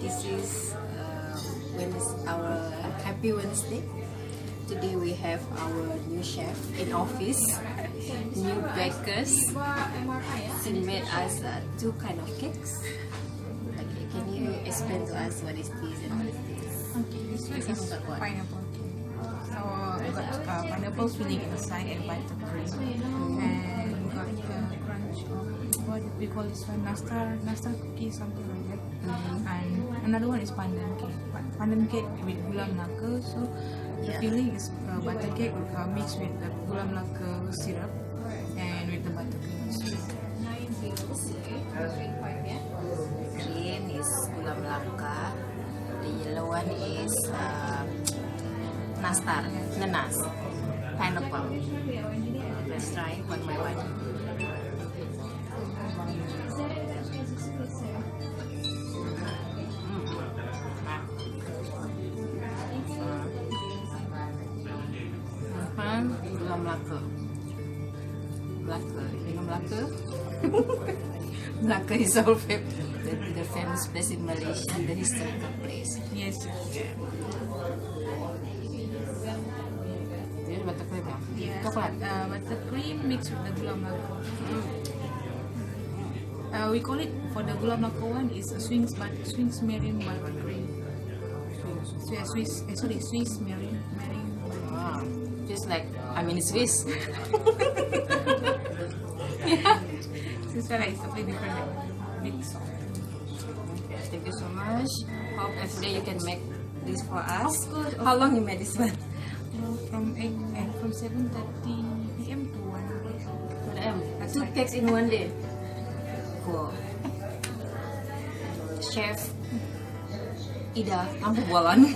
This is our Happy Wednesday. Today we have our new chef in office, new bakers. She made us two kind of cakes. Okay, can you explain to us what is this and what is this? Okay, this one is pineapple cake. So we got pineapple filling inside and butter cream, and we got the crunch of what we call this one, nastar cookie, something like that. And another one is pandan cake. Pandan cake with gula melaka. So the filling is butter cake mixed with the gula melaka syrup and with the butter cream. Green is gula melaka. The yellow one is nastar, nanas, pineapple. Let's try one by one. Gula melaka. You know Melaka? Melaka is our the famous place in Malaysia, the historical place. Yes. This is buttercream, Yes. coklat. Butter cream mixed with the gula melaka. We call it, for the gula melaka one, is a Swiss marine butter cream. Swiss marine Wow. Just like I'm in Swiss. Yeah. This one is totally different. Bit soft. Okay, thank you so much. Hope every day you can make this for us. Of course. How long you made this one? From 7:30 p.m. to 1 p.m. That's Two right. cakes in one day. Cool. Chef Ida, ang buwalan.